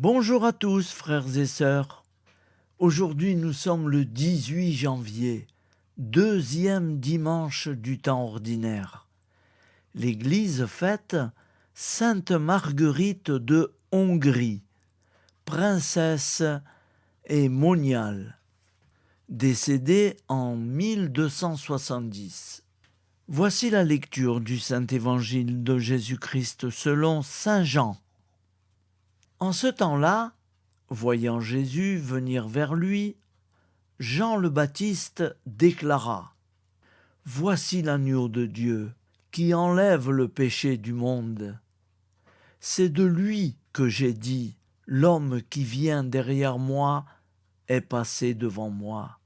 Bonjour à tous, frères et sœurs. Aujourd'hui, nous sommes le 18 janvier, deuxième dimanche du temps ordinaire. L'Église fête Sainte Marguerite de Hongrie, princesse et moniale, décédée en 1270. Voici la lecture du Saint-Évangile de Jésus-Christ selon saint Jean. En ce temps-là, voyant Jésus venir vers lui, Jean le Baptiste déclara : « Voici l'agneau de Dieu qui enlève le péché du monde. C'est de lui que j'ai dit : l'homme qui vient derrière moi est passé devant moi,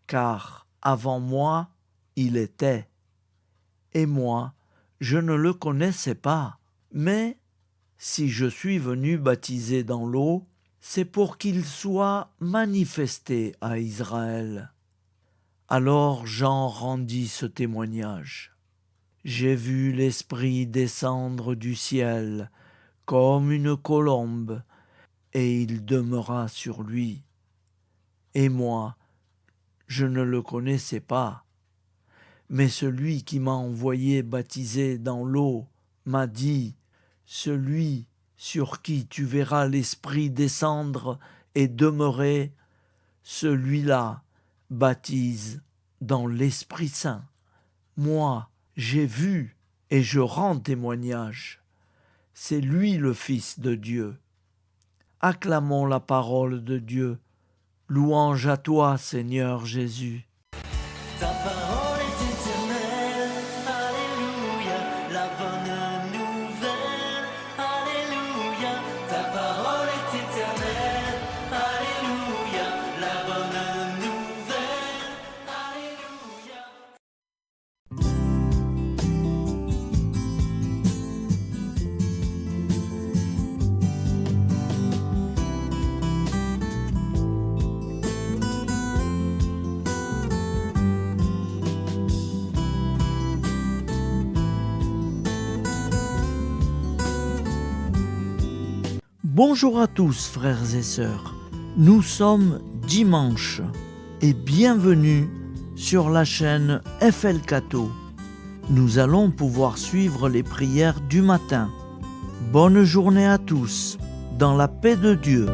car avant moi il était, et moi je ne le connaissais pas. Mais si je suis venu baptiser dans l'eau, c'est pour qu'il soit manifesté à Israël. » Alors Jean rendit ce témoignage. J'ai vu l'Esprit descendre du ciel comme une colombe, et il demeura sur lui. Et moi, je ne le connaissais pas. Mais celui qui m'a envoyé baptiser dans l'eau m'a dit : celui sur qui tu verras l'Esprit descendre et demeurer, celui-là baptise dans l'Esprit Saint. Moi, j'ai vu et je rends témoignage. C'est lui le Fils de Dieu. Acclamons la parole de Dieu. Louange à toi, Seigneur Jésus. Ta parole est éternelle, alléluia, la bonne nouvelle, alléluia. Ta parole est éternelle, alléluia, la bonne nouvelle, alléluia. Bonjour à tous, frères et sœurs. Nous sommes dimanche et bienvenue sur la chaîne FL Cato. Nous allons pouvoir suivre les prières du matin. Bonne journée à tous, dans la paix de Dieu.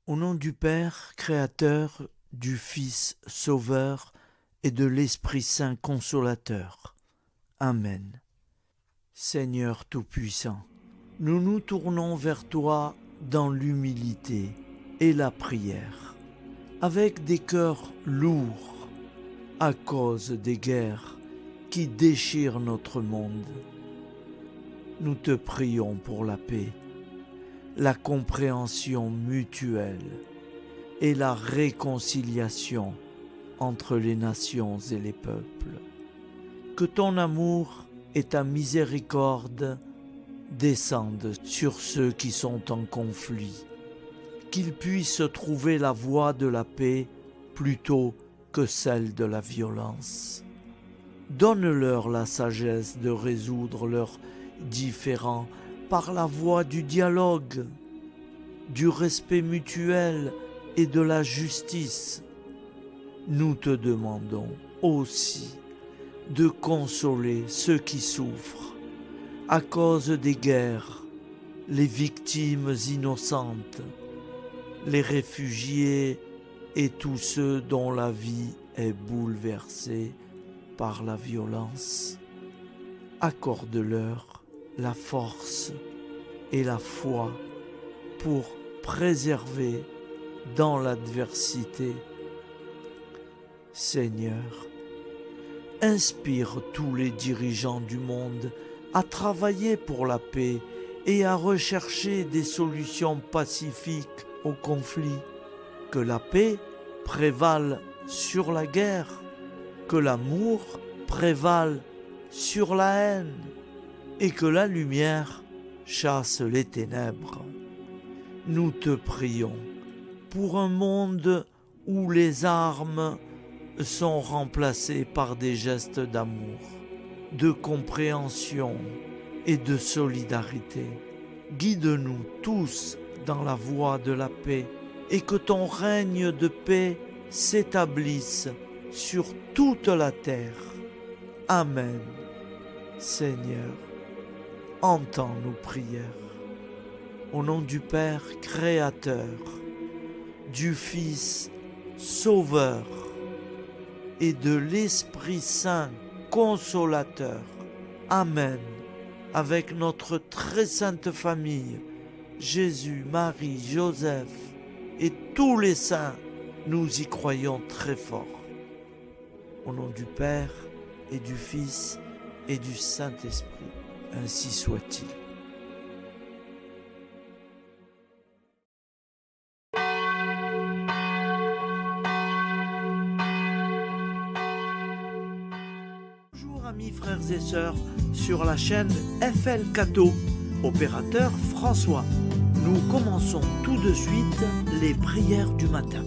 Au nom du Père, Créateur, du Fils, Sauveur, et de l'Esprit Saint Consolateur. Amen. Seigneur Tout-Puissant, nous nous tournons vers toi dans l'humilité et la prière, avec des cœurs lourds à cause des guerres qui déchirent notre monde. Nous te prions pour la paix, la compréhension mutuelle et la réconciliation entre les nations et les peuples. Que ton amour et ta miséricorde descendent sur ceux qui sont en conflit, qu'ils puissent trouver la voie de la paix plutôt que celle de la violence. Donne-leur la sagesse de résoudre leurs différends par la voie du dialogue, du respect mutuel et de la justice. Nous te demandons aussi de consoler ceux qui souffrent à cause des guerres, les victimes innocentes, les réfugiés et tous ceux dont la vie est bouleversée par la violence. Accorde-leur la force et la foi pour préserver dans l'adversité. Seigneur, inspire tous les dirigeants du monde à travailler pour la paix et à rechercher des solutions pacifiques aux conflits. Que la paix prévale sur la guerre, que l'amour prévale sur la haine et que la lumière chasse les ténèbres. Nous te prions pour un monde où les armes sont remplacées par des gestes d'amour, de compréhension et de solidarité. Guide-nous tous dans la voie de la paix et que ton règne de paix s'établisse sur toute la terre. Amen. Seigneur, entends nos prières. Au nom du Père Créateur, du Fils Sauveur et de l'Esprit Saint Consolateur. Amen. Avec notre très sainte famille, Jésus, Marie, Joseph et tous les saints, nous y croyons très fort. Au nom du Père et du Fils et du Saint-Esprit, ainsi soit-il. Bonjour amis frères et sœurs sur la chaîne FL Cato, opérateur François. Nous commençons tout de suite les prières du matin.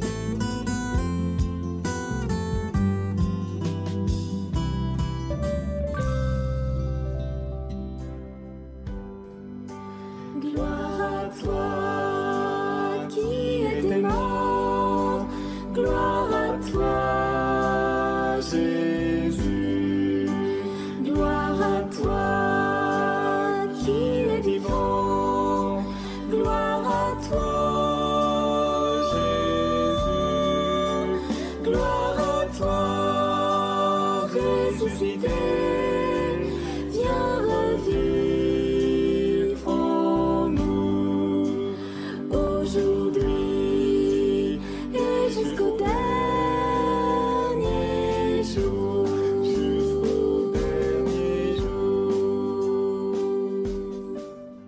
Gloire à toi qui étais mort, gloire à toi Jésus, gloire à toi qui es vivant, gloire à toi Jésus, gloire à toi ressuscité, viens revivre en nous aujourd'hui et jusqu'au dernier jour.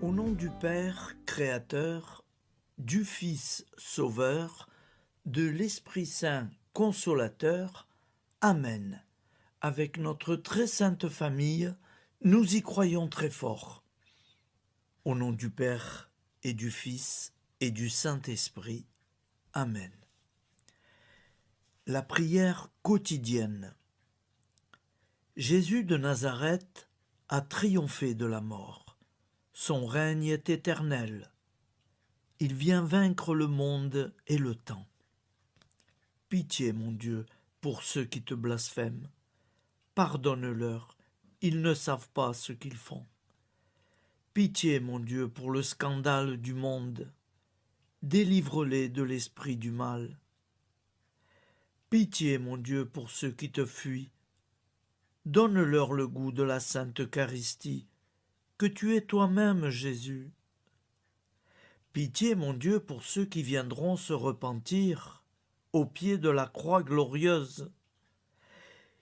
Au nom du Père Créateur, du Fils Sauveur, de l'Esprit Saint Consolateur. Amen. Avec notre très sainte famille, nous y croyons très fort. Au nom du Père et du Fils et du Saint-Esprit. Amen. La prière quotidienne. Jésus de Nazareth a triomphé de la mort. Son règne est éternel. Il vient vaincre le monde et le temps. Pitié, mon Dieu, pour ceux qui te blasphèment. Pardonne-leur, ils ne savent pas ce qu'ils font. Pitié, mon Dieu, pour le scandale du monde. Délivre-les de l'esprit du mal. Pitié, mon Dieu, pour ceux qui te fuient. Donne-leur le goût de la Sainte Eucharistie, que tu es toi-même, Jésus. Pitié, mon Dieu, pour ceux qui viendront se repentir au pied de la croix glorieuse,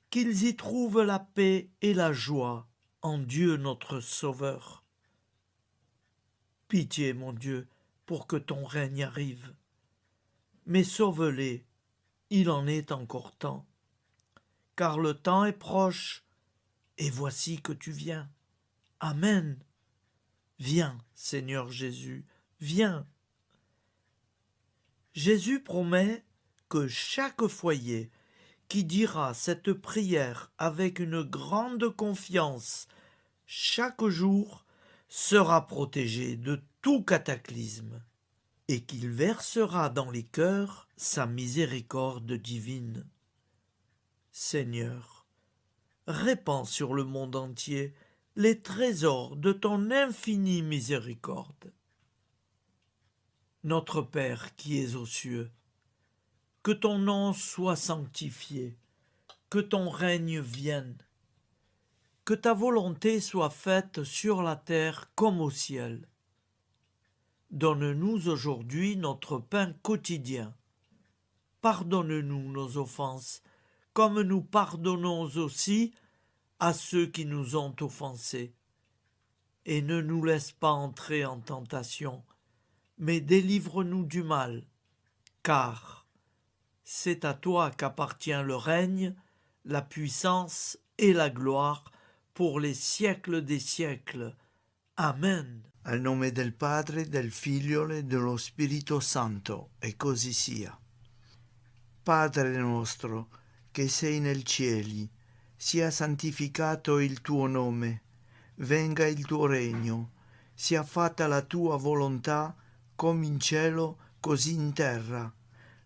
qu'ils y trouvent la paix et la joie en Dieu notre Sauveur. Pitié, mon Dieu, pour que ton règne arrive. Mais sauve-les, il en est encore temps, car le temps est proche, et voici que tu viens. Amen. Viens, Seigneur Jésus, viens. Jésus promet que chaque foyer qui dira cette prière avec une grande confiance chaque jour sera protégé de tout cataclysme et qu'il versera dans les cœurs sa miséricorde divine. Seigneur, répands sur le monde entier les trésors de ton infinie miséricorde. Notre Père qui es aux cieux, que ton nom soit sanctifié, que ton règne vienne, que ta volonté soit faite sur la terre comme au ciel. Donne-nous aujourd'hui notre pain quotidien. Pardonne-nous nos offenses, comme nous pardonnons aussi à ceux qui nous ont offensés. Et ne nous laisse pas entrer en tentation, mais délivre-nous du mal, car c'est à toi qu'appartient le règne, la puissance et la gloire pour les siècles des siècles. Amen. Al nome del Padre, del Figlio e dello Spirito Santo, e così sia. Padre nostro, che sei nel cieli, sia santificato il tuo nome, venga il tuo regno, sia fatta la tua volontà, come in cielo, così in terra.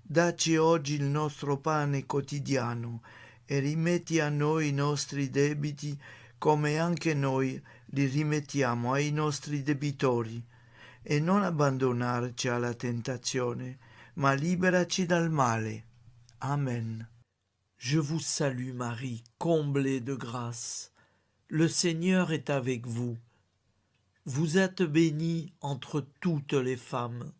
Dacci oggi il nostro pane quotidiano e rimetti a noi i nostri debiti, come anche noi li rimettiamo ai nostri debitori, e non abbandonarci alla tentazione, ma liberaci dal male. Amen. Je vous salue Marie, comblée de grâce. Le Seigneur est avec vous. Vous êtes bénie entre toutes les femmes,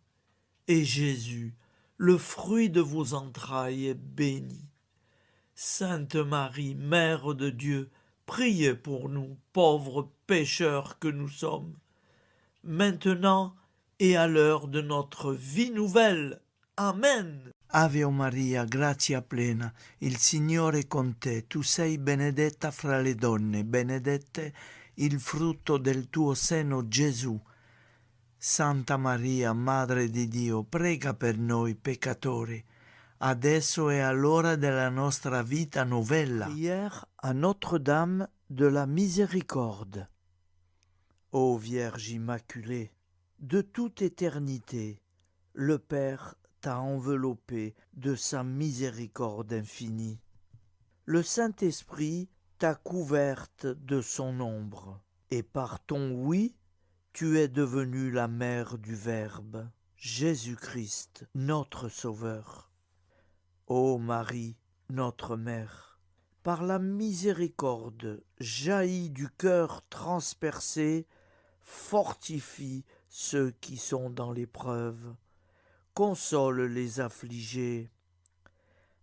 et Jésus, le fruit de vos entrailles, est béni. Sainte Marie, Mère de Dieu, priez pour nous, pauvres pécheurs que nous sommes, maintenant et à l'heure de notre vie nouvelle. Amen. Ave Maria, grazia plena, il Signore è con te, tu sei benedetta fra le donne, benedetto il frutto del tuo seno, Gesù. Santa Maria, Madre di Dio, prega per noi peccatori, adesso e all'ora della nostra vita novella. Prière à Notre-Dame de la Miséricorde. Ô Vierge Immaculée, De toute éternité, le Père t'a enveloppé de sa miséricorde infinie. Le Saint-Esprit t'a couverte de son ombre, et par ton oui, tu es devenue la mère du Verbe, Jésus-Christ, notre Sauveur. Ô Marie, notre Mère, par la miséricorde jaillie du cœur transpercé, fortifie ceux qui sont dans l'épreuve, console les affligés,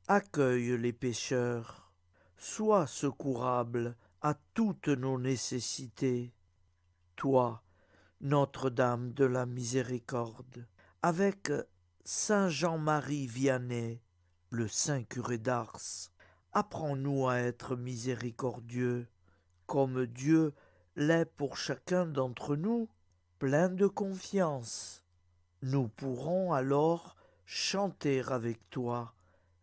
accueille les pécheurs, sois secourable à toutes nos nécessités. Toi, Notre-Dame de la Miséricorde, avec Saint Jean-Marie Vianney, le Saint curé d'Ars, apprends-nous à être miséricordieux, comme Dieu l'est pour chacun d'entre nous, plein de confiance. Nous pourrons alors chanter avec toi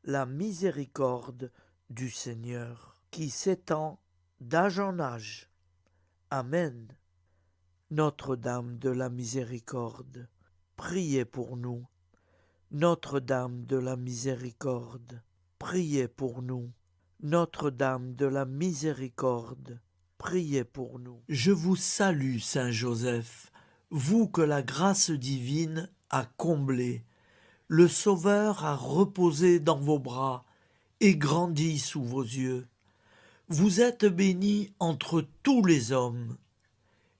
la miséricorde du Seigneur, qui s'étend d'âge en âge. Amen. Notre-Dame de la Miséricorde, priez pour nous. Notre-Dame de la Miséricorde, priez pour nous. Notre-Dame de la Miséricorde, priez pour nous. Je vous salue, Saint Joseph, vous que la grâce divine a comblé. Le Sauveur a reposé dans vos bras et grandi sous vos yeux. Vous êtes béni entre tous les hommes.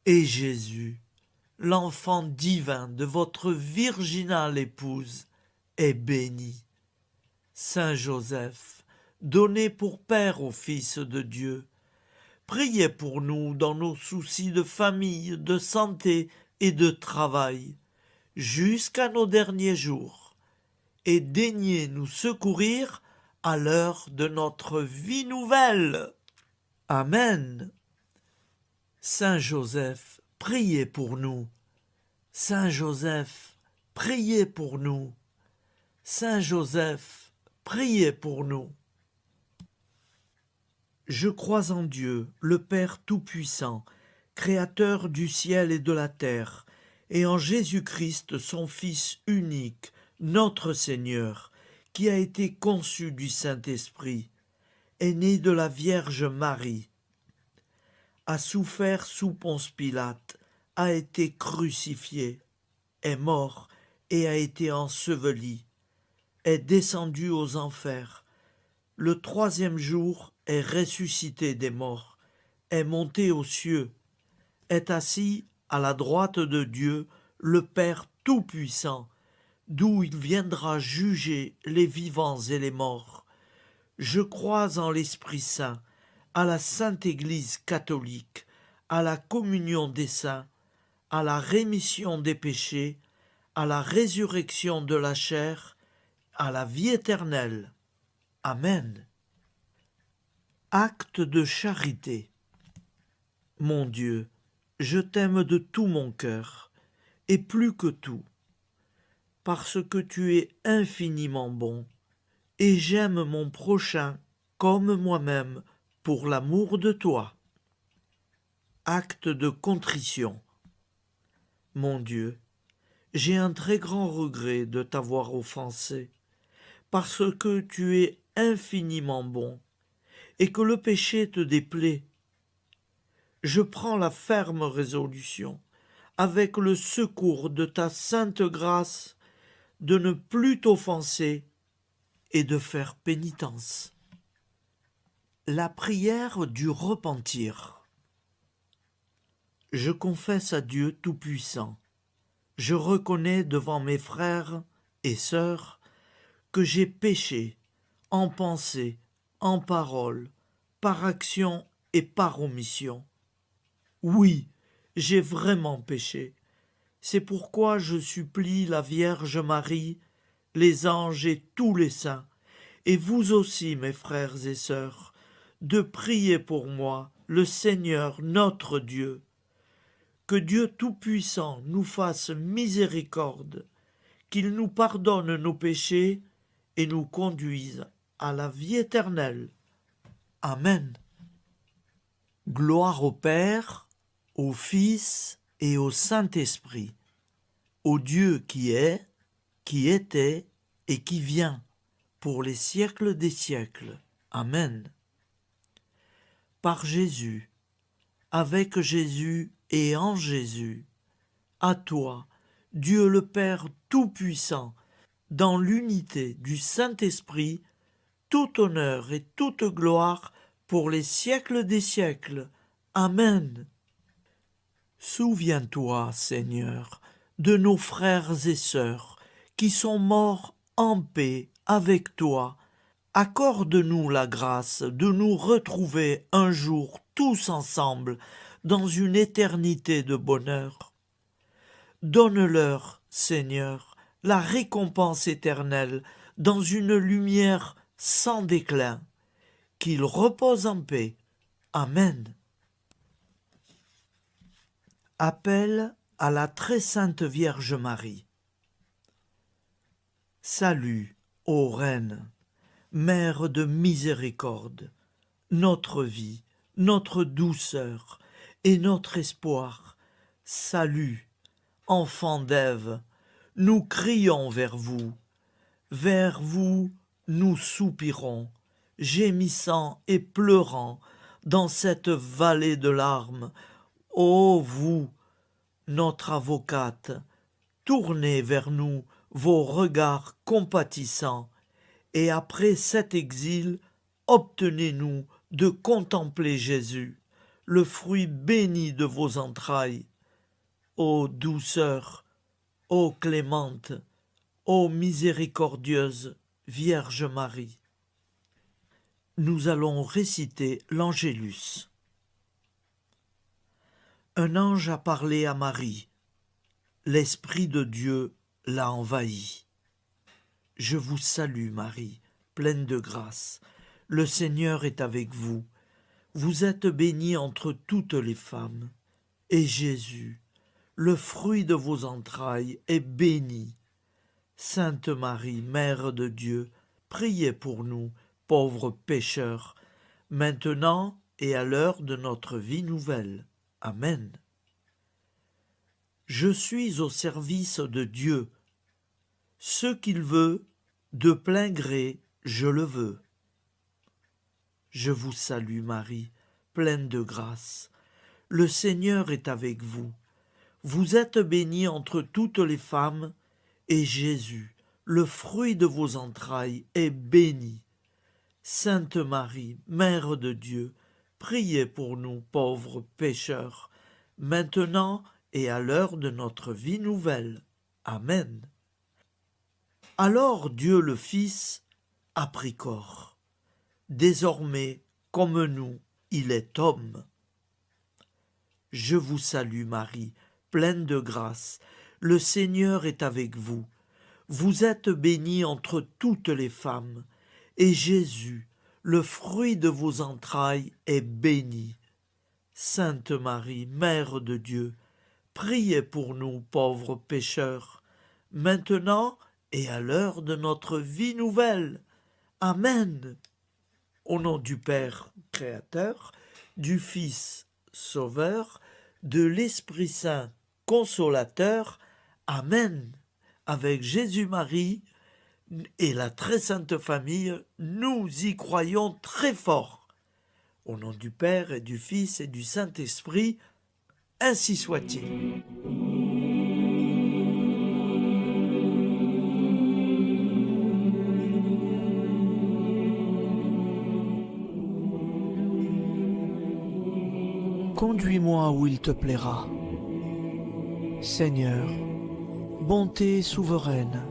Et Jésus, l'enfant divin de votre virginale épouse, est béni. Saint Joseph, donné pour Père au Fils de Dieu, priez pour nous dans nos soucis de famille, de santé et de travail, jusqu'à nos derniers jours, et daignez nous secourir à l'heure de notre vie nouvelle. Amen. Saint Joseph, priez pour nous. Saint Joseph, priez pour nous. Saint Joseph, priez pour nous. Je crois en Dieu, le Père Tout-Puissant, Créateur du ciel et de la terre, et en Jésus-Christ, son Fils unique, notre Seigneur, qui a été conçu du Saint-Esprit, est né de la Vierge Marie, a souffert sous Ponce Pilate, a été crucifié, est mort et a été enseveli, est descendu aux enfers, le troisième jour est ressuscité des morts, est monté aux cieux, est assis à la droite de Dieu, le Père Tout-Puissant, d'où il viendra juger les vivants et les morts. Je crois en l'Esprit Saint, à la Sainte Église catholique, à la communion des saints, à la rémission des péchés, à la résurrection de la chair, à la vie éternelle. Amen. Acte de charité. Mon Dieu, je t'aime de tout mon cœur, et plus que tout, parce que tu es infiniment bon, et j'aime mon prochain comme moi-même pour l'amour de toi. Acte de contrition. Mon Dieu, j'ai un très grand regret de t'avoir offensé, parce que tu es infiniment bon, et que le péché te déplaît. Je prends la ferme résolution, avec le secours de ta sainte grâce, de ne plus t'offenser et de faire pénitence. La prière du repentir. Je confesse à Dieu Tout-Puissant, je reconnais devant mes frères et sœurs que j'ai péché en pensée, en parole, par action et par omission. Oui, j'ai vraiment péché. C'est pourquoi je supplie la Vierge Marie, les anges et tous les saints, et vous aussi, mes frères et sœurs, de prier pour moi, le Seigneur notre Dieu. Que Dieu Tout-Puissant nous fasse miséricorde, qu'il nous pardonne nos péchés et nous conduise à la vie éternelle. Amen. Gloire au Père, au Fils et au Saint-Esprit, au Dieu qui est, qui était et qui vient, pour les siècles des siècles. Amen. Par Jésus, avec Jésus et en Jésus, à toi, Dieu le Père Tout-Puissant, dans l'unité du Saint-Esprit, tout honneur et toute gloire pour les siècles des siècles. Amen. Souviens-toi, Seigneur, de nos frères et sœurs qui sont morts en paix avec toi. Accorde-nous la grâce de nous retrouver un jour tous ensemble dans une éternité de bonheur. Donne-leur, Seigneur, la récompense éternelle dans une lumière sans déclin. Qu'ils reposent en paix. Amen. Appel à la très sainte Vierge Marie. Salut, ô Reine, Mère de miséricorde, notre vie, notre douceur et notre espoir. Salut, enfant d'Ève, nous crions vers vous nous soupirons, gémissant et pleurant dans cette vallée de larmes. Ô vous, notre avocate, tournez vers nous vos regards compatissants, et après cet exil, obtenez-nous de contempler Jésus, le fruit béni de vos entrailles. Ô douceur, ô clémente, ô miséricordieuse Vierge Marie. Nous allons réciter l'Angélus. Un ange a parlé à Marie. L'Esprit de Dieu l'a envahie. Je vous salue, Marie, pleine de grâce. Le Seigneur est avec vous. Vous êtes bénie entre toutes les femmes. Et Jésus, le fruit de vos entrailles, est béni. Sainte Marie, Mère de Dieu, priez pour nous, pauvres pécheurs, maintenant et à l'heure de notre vie nouvelle. Amen. Je suis au service de Dieu. Ce qu'il veut, de plein gré, je le veux. Je vous salue Marie, pleine de grâce. Le Seigneur est avec vous. Vous êtes bénie entre toutes les femmes, et Jésus, le fruit de vos entrailles, est béni. Sainte Marie, Mère de Dieu, priez pour nous pauvres pécheurs, maintenant et à l'heure de notre vie nouvelle. Amen. Alors Dieu le Fils a pris corps. Désormais, comme nous, il est homme. Je vous salue Marie, pleine de grâce. Le Seigneur est avec vous. Vous êtes bénie entre toutes les femmes, et Jésus, le fruit de vos entrailles est béni. Sainte Marie, Mère de Dieu, priez pour nous pauvres pécheurs, maintenant et à l'heure de notre vie nouvelle. Amen. Au nom du Père Créateur, du Fils Sauveur, de l'Esprit Saint Consolateur. Amen. Avec Jésus-Marie et la très sainte famille, nous y croyons très fort. Au nom du Père et du Fils et du Saint-Esprit, ainsi soit-il. Conduis-moi où il te plaira. Seigneur, bonté souveraine,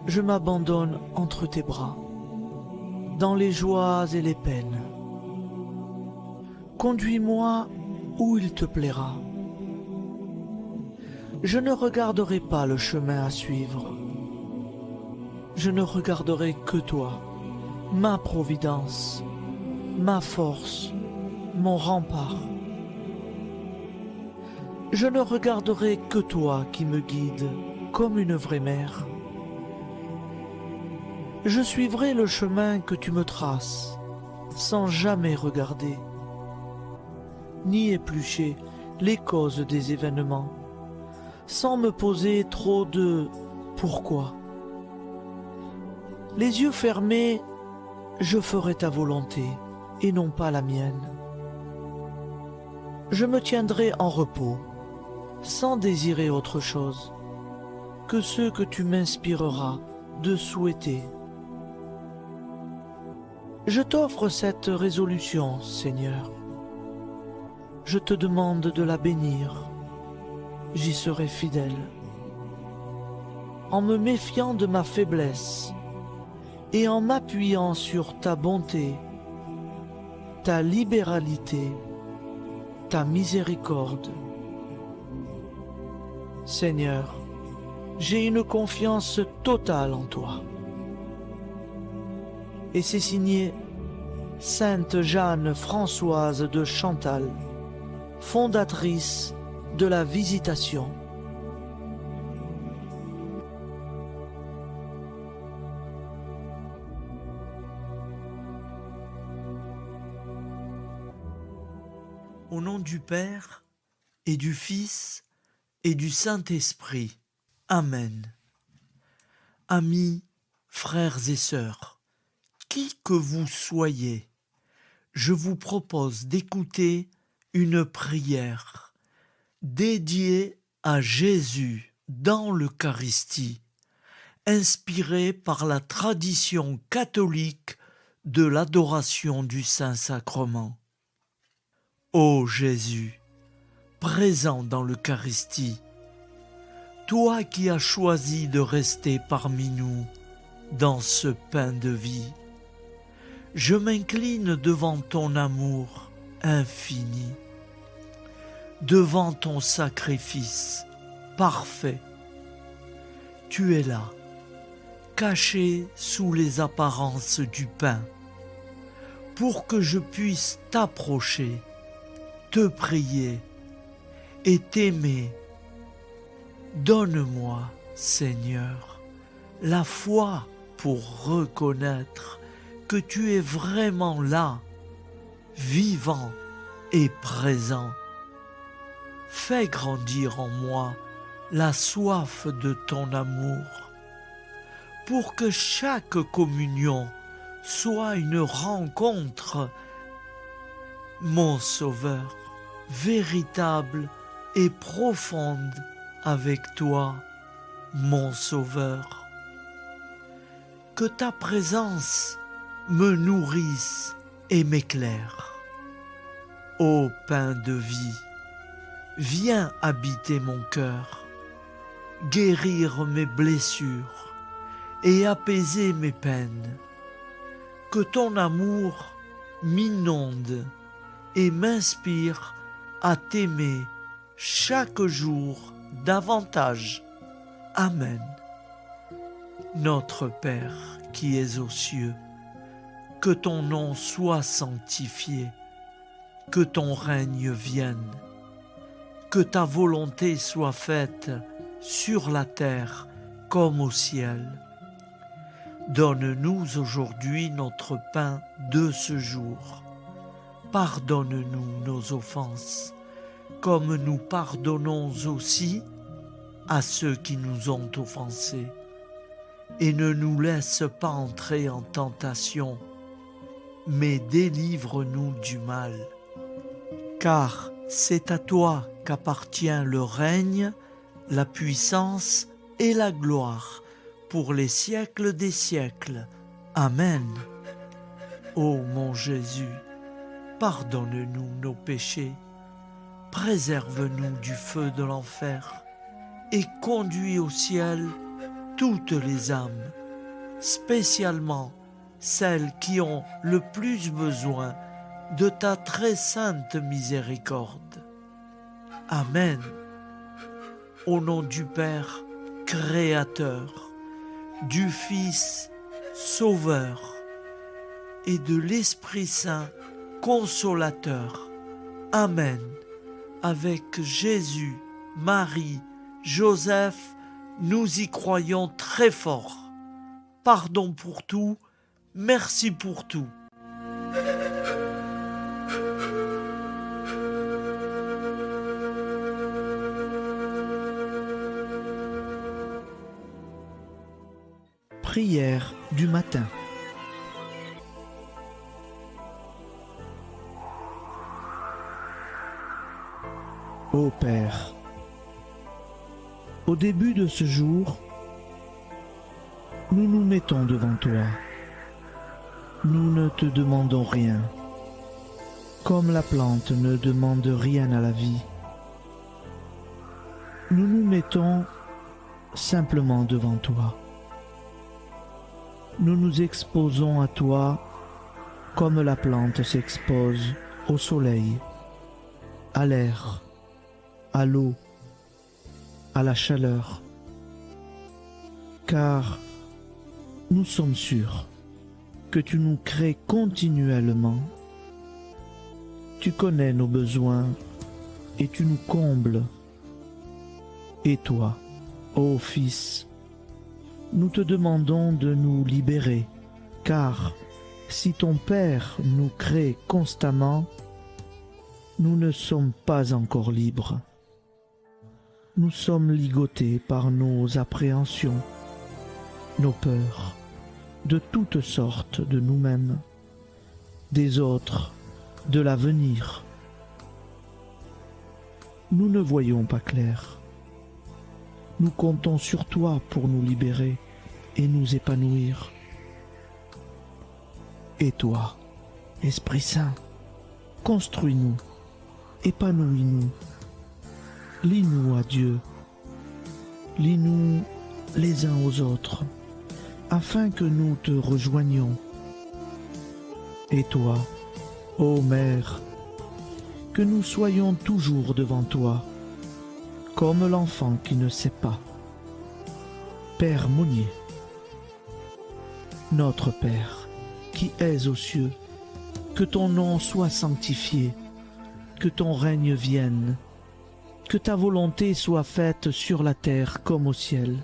je m'abandonne entre tes bras, dans les joies et les peines. Conduis-moi où il te plaira. Je ne regarderai pas le chemin à suivre. Je ne regarderai que toi, ma providence, ma force, mon rempart. Je ne regarderai que toi qui me guides comme une vraie mère. Je suivrai le chemin que tu me traces, sans jamais regarder, ni éplucher les causes des événements, sans me poser trop de « pourquoi ». Les yeux fermés, je ferai ta volonté et non pas la mienne. Je me tiendrai en repos, sans désirer autre chose que ce que tu m'inspireras de souhaiter. Je t'offre cette résolution, Seigneur. Je te demande de la bénir. J'y serai fidèle. En me méfiant de ma faiblesse et en m'appuyant sur ta bonté, ta libéralité, ta miséricorde. Seigneur, j'ai une confiance totale en toi. Et c'est signé Sainte Jeanne Françoise de Chantal, fondatrice de la Visitation. Au nom du Père et du Fils et du Saint-Esprit. Amen. Amis, frères et sœurs, qui que vous soyez, je vous propose d'écouter une prière dédiée à Jésus dans l'Eucharistie, inspirée par la tradition catholique de l'adoration du Saint-Sacrement. Ô Jésus, présent dans l'Eucharistie, toi qui as choisi de rester parmi nous dans ce pain de vie, je m'incline devant ton amour infini, devant ton sacrifice parfait. Tu es là, caché sous les apparences du pain, pour que je puisse t'approcher, te prier et t'aimer. Donne-moi, Seigneur, la foi pour reconnaître que tu es vraiment là, vivant et présent. Fais grandir en moi la soif de ton amour, pour que chaque communion soit une rencontre, mon Sauveur, véritable et profonde avec toi, mon Sauveur. Que ta présence me nourrisse et m'éclaire. Ô pain de vie, viens habiter mon cœur, guérir mes blessures et apaiser mes peines. Que ton amour m'inonde et m'inspire à t'aimer chaque jour davantage. Amen. Notre Père qui es aux cieux, que ton nom soit sanctifié, que ton règne vienne, que ta volonté soit faite sur la terre comme au ciel. Donne-nous aujourd'hui notre pain de ce jour. Pardonne-nous nos offenses, comme nous pardonnons aussi à ceux qui nous ont offensés. Et ne nous laisse pas entrer en tentation, mais délivre-nous du mal. Car c'est à toi qu'appartient le règne, la puissance et la gloire pour les siècles des siècles. Amen. Ô mon Jésus, pardonne-nous nos péchés, préserve-nous du feu de l'enfer et conduis au ciel toutes les âmes, spécialement celles qui ont le plus besoin de ta très sainte miséricorde. Amen. Au nom du Père Créateur, du Fils Sauveur et de l'Esprit Saint Consolateur. Amen. Avec Jésus, Marie, Joseph, nous y croyons très fort. Pardon pour tout, merci pour tout. Prière du matin. Ô Père, au début de ce jour, nous nous mettons devant toi. Nous ne te demandons rien, comme la plante ne demande rien à la vie. Nous nous mettons simplement devant toi. Nous nous exposons à toi comme la plante s'expose au soleil, à l'air, à l'eau, à la chaleur, car nous sommes sûrs que tu nous crées continuellement. Tu connais nos besoins et tu nous combles. Et toi, ô Fils, nous te demandons de nous libérer, car si ton Père nous crée constamment, nous ne sommes pas encore libres. Nous sommes ligotés par nos appréhensions, nos peurs, de toutes sortes de nous-mêmes, des autres, de l'avenir. Nous ne voyons pas clair. Nous comptons sur toi pour nous libérer et nous épanouir. Et toi, Esprit Saint, construis-nous, épanouis-nous, lie-nous à Dieu, lie-nous les uns aux autres, afin que nous te rejoignions. Et toi, ô Mère, que nous soyons toujours devant toi, comme l'enfant qui ne sait pas. Père Monnier, notre Père, qui es aux cieux, que ton nom soit sanctifié, que ton règne vienne, que ta volonté soit faite sur la terre comme au ciel.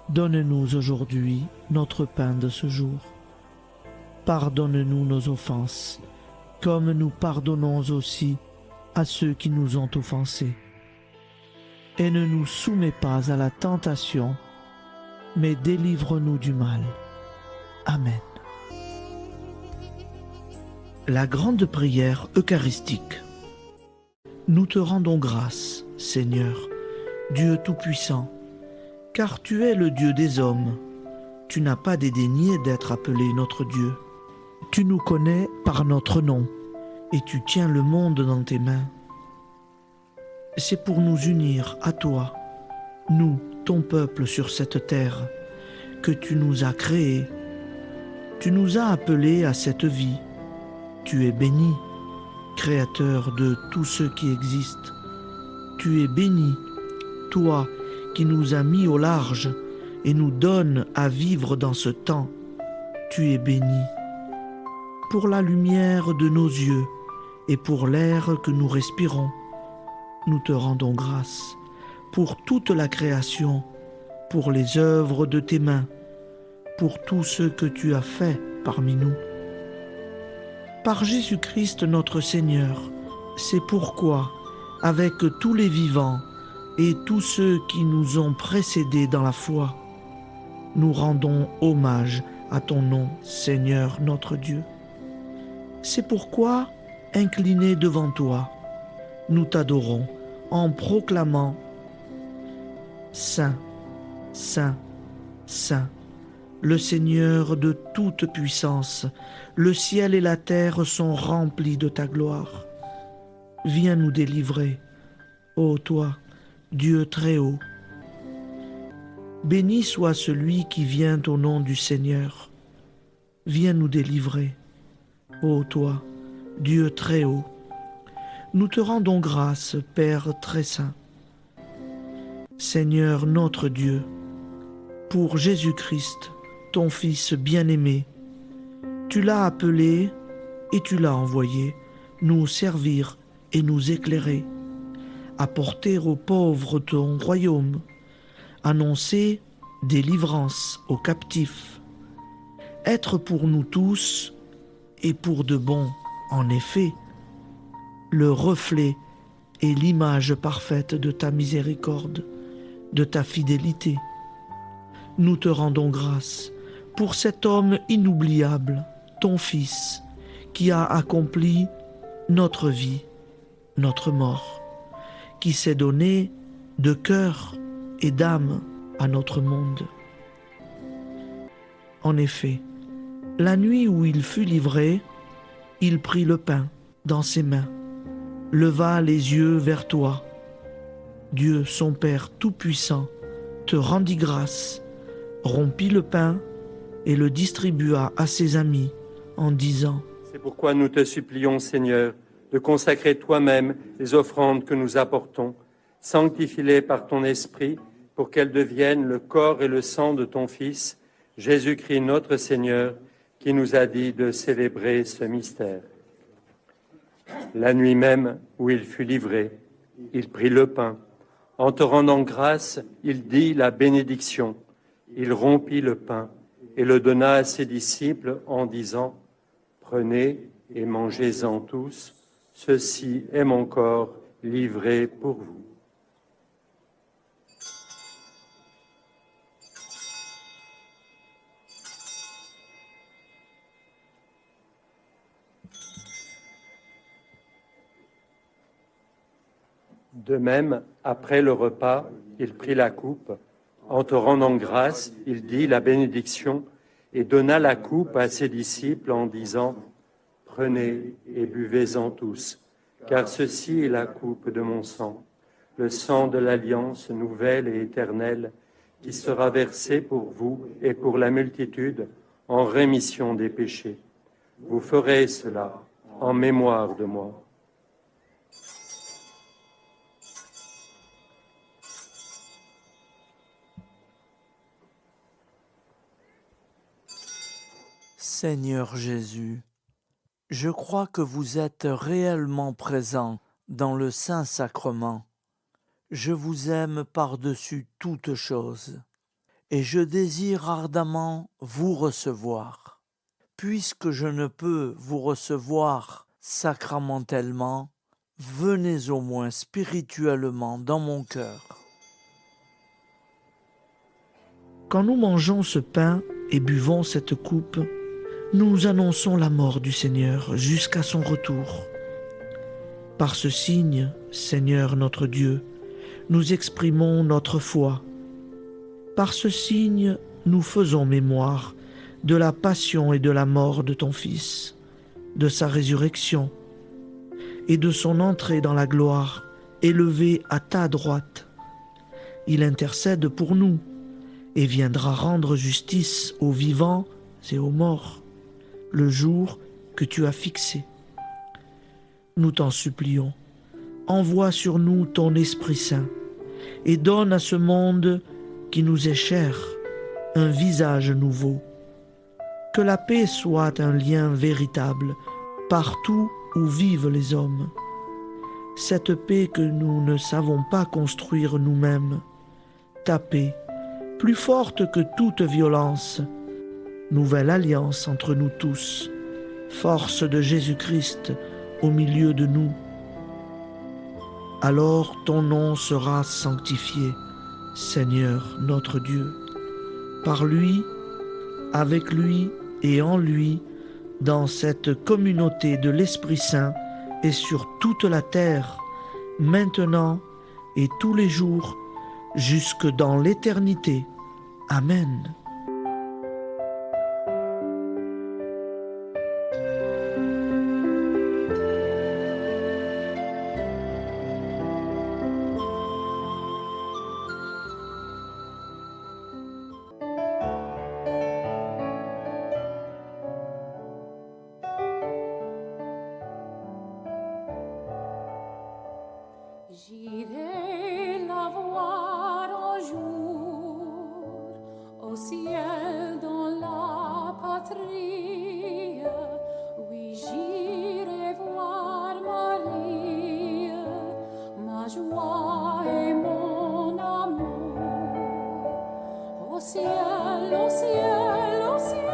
Donne-nous aujourd'hui notre pain de ce jour. Pardonne-nous nos offenses, comme nous pardonnons aussi à ceux qui nous ont offensés. Et ne nous soumets pas à la tentation, mais délivre-nous du mal. Amen. La grande prière eucharistique. Nous te rendons grâce, Seigneur, Dieu Tout-Puissant, car tu es le Dieu des hommes. Tu n'as pas dédaigné d'être appelé notre Dieu. Tu nous connais par notre nom, et tu tiens le monde dans tes mains. C'est pour nous unir à toi, nous, ton peuple sur cette terre, que tu nous as créés. Tu nous as appelés à cette vie. Tu es béni, Créateur de tous ceux qui existent. Tu es béni, toi qui nous as mis au large et nous donnes à vivre dans ce temps. Tu es béni, pour la lumière de nos yeux et pour l'air que nous respirons. Nous te rendons grâce pour toute la création, pour les œuvres de tes mains, pour tout ce que tu as fait parmi nous. Par Jésus-Christ notre Seigneur, c'est pourquoi, avec tous les vivants et tous ceux qui nous ont précédés dans la foi, nous rendons hommage à ton nom, Seigneur notre Dieu. C'est pourquoi, inclinés devant toi, nous t'adorons en proclamant « Saint, Saint, Saint ». Le Seigneur de toute puissance, le ciel et la terre sont remplis de ta gloire. Viens nous délivrer, ô toi, Dieu très haut. Béni soit celui qui vient au nom du Seigneur. Viens nous délivrer, ô toi, Dieu très haut. Nous te rendons grâce, Père très saint. Seigneur notre Dieu, pour Jésus-Christ, ton Fils bien-aimé, tu l'as appelé et tu l'as envoyé nous servir et nous éclairer, apporter aux pauvres ton royaume, annoncer délivrance aux captifs, être pour nous tous et pour de bon, en effet, le reflet et l'image parfaite de ta miséricorde, de ta fidélité. Nous te rendons grâce pour cet homme inoubliable, ton Fils, qui a accompli notre vie, notre mort, qui s'est donné de cœur et d'âme à notre monde. En effet, la nuit où il fut livré, il prit le pain dans ses mains, leva les yeux vers toi. Dieu, son Père Tout-Puissant, te rendit grâce, rompit le pain et le distribua à ses amis en disant : C'est pourquoi nous te supplions, Seigneur, de consacrer toi-même les offrandes que nous apportons. Sanctifie-les par ton Esprit pour qu'elles deviennent le corps et le sang de ton Fils, Jésus-Christ notre Seigneur, qui nous a dit de célébrer ce mystère. La nuit même où il fut livré, il prit le pain. En te rendant grâce, il dit la bénédiction. Il rompit le pain et le donna à ses disciples en disant : Prenez et mangez-en tous, ceci est mon corps livré pour vous. De même, après le repas, il prit la coupe. En te rendant grâce, il dit la bénédiction et donna la coupe à ses disciples en disant : Prenez et buvez-en tous, car ceci est la coupe de mon sang, le sang de l'alliance nouvelle et éternelle, qui sera versé pour vous et pour la multitude en rémission des péchés. Vous ferez cela en mémoire de moi. Seigneur Jésus, je crois que vous êtes réellement présent dans le Saint-Sacrement. Je vous aime par-dessus toute chose et je désire ardemment vous recevoir. Puisque je ne peux vous recevoir sacramentellement, venez au moins spirituellement dans mon cœur. Quand nous mangeons ce pain et buvons cette coupe, nous annonçons la mort du Seigneur jusqu'à son retour. Par ce signe, Seigneur notre Dieu, nous exprimons notre foi. Par ce signe, nous faisons mémoire de la passion et de la mort de ton Fils, de sa résurrection et de son entrée dans la gloire, élevé à ta droite. Il intercède pour nous et viendra rendre justice aux vivants et aux morts, le jour que tu as fixé. Nous t'en supplions, envoie sur nous ton Esprit Saint et donne à ce monde qui nous est cher un visage nouveau. Que la paix soit un lien véritable partout où vivent les hommes. Cette paix que nous ne savons pas construire nous-mêmes. Ta paix, plus forte que toute violence. Nouvelle alliance entre nous tous. Force de Jésus-Christ au milieu de nous. Alors ton nom sera sanctifié, Seigneur notre Dieu. Par lui, avec lui et en lui, dans cette communauté de l'Esprit Saint et sur toute la terre, maintenant et tous les jours, jusque dans l'éternité. Amen. J'irai la voir un jour au ciel dans la patrie. Oui, j'irai voir Marie, ma joie et mon amour. Au ciel, au ciel, au ciel,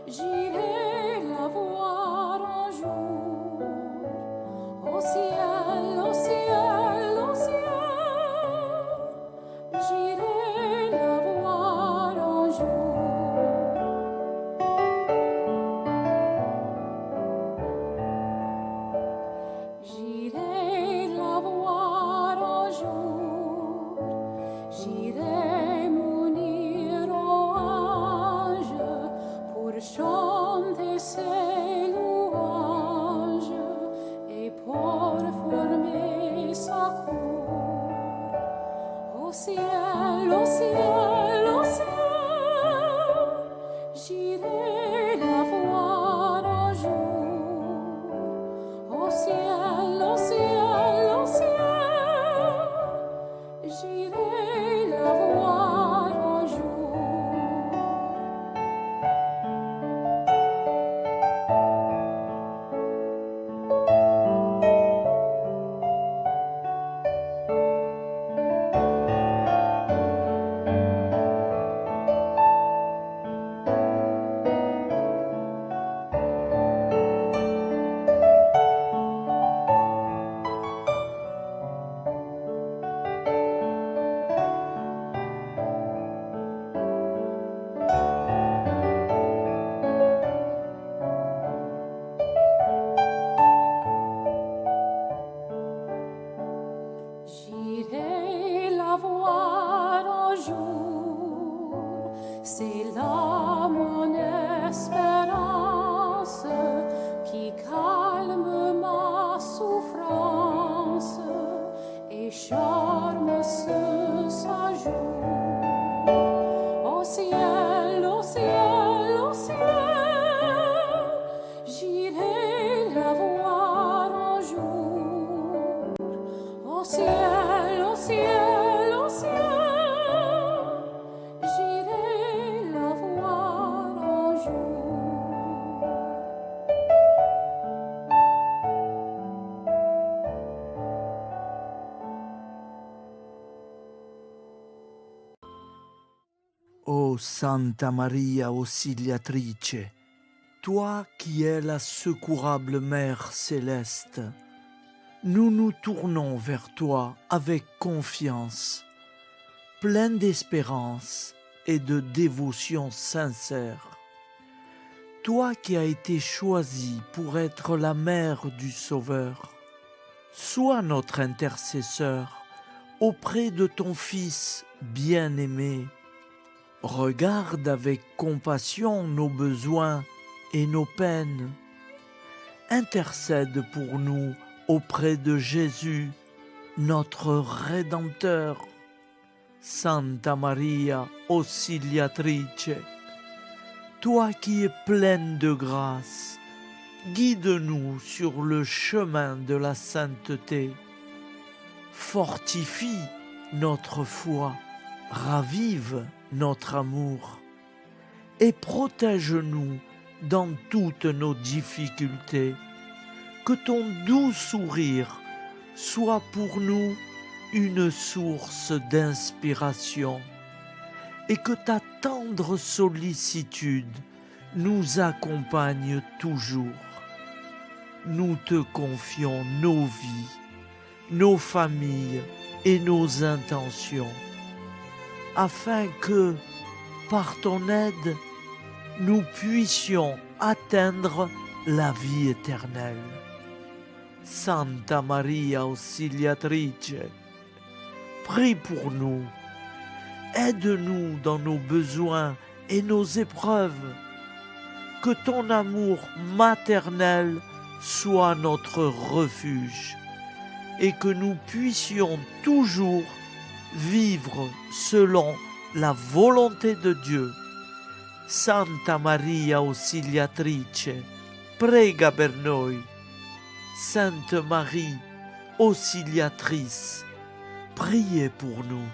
j'irai la voir un jour. Au ciel, au ciel, au ciel, j'irai la voir un jour. J'irai la voir un jour, j'irai m'unir aux anges pour chanter ses louanges et pour former sa cour. Au ciel, au ciel, au ciel, j'irai la voir un jour. Au ciel, au ciel, au ciel, j'irai la voir un jour. J'irai la voir un jour, c'est là mon espérance qui calme ma souffrance et charme ce séjour. Au ciel, au ciel, au ciel, j'irai la voir un jour. Au ciel, au ciel, au ciel, j'irai la voir un jour. Ô Santa Maria Auxiliatrice, toi qui es la secourable Mère céleste, nous nous tournons vers toi avec confiance, plein d'espérance et de dévotion sincère. Toi qui as été choisie pour être la mère du Sauveur, sois notre intercesseur auprès de ton Fils bien-aimé. Regarde avec compassion nos besoins et nos peines. Intercède pour nous auprès de Jésus, notre Rédempteur. Santa Maria Auxiliatrice, toi qui es pleine de grâce, guide-nous sur le chemin de la sainteté. Fortifie notre foi, ravive notre amour. et protège-nous dans toutes nos difficultés. Que ton doux sourire soit pour nous une source d'inspiration et que ta tendre sollicitude nous accompagne toujours. Nous te confions nos vies, nos familles et nos intentions, afin que, par ton aide, nous puissions atteindre la vie éternelle. Santa Maria Auxiliatrice, prie pour nous, aide-nous dans nos besoins et nos épreuves, que ton amour maternel soit notre refuge et que nous puissions toujours vivre selon la volonté de Dieu. Santa Maria Auxiliatrice, prega per noi. Sainte Marie, Auxiliatrice, priez pour nous.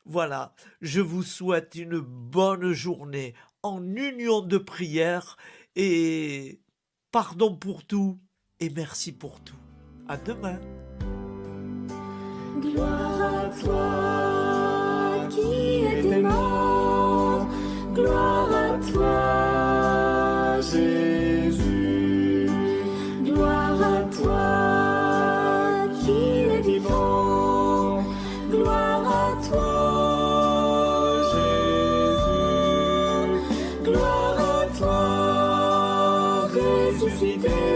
Voilà, je vous souhaite une bonne journée en union de prière et pardon pour tout et merci pour tout. À demain. Gloire à toi qui es mort, gloire à toi Jésus, gloire à toi qui es vivant, gloire à toi Jésus, gloire à toi ressuscité.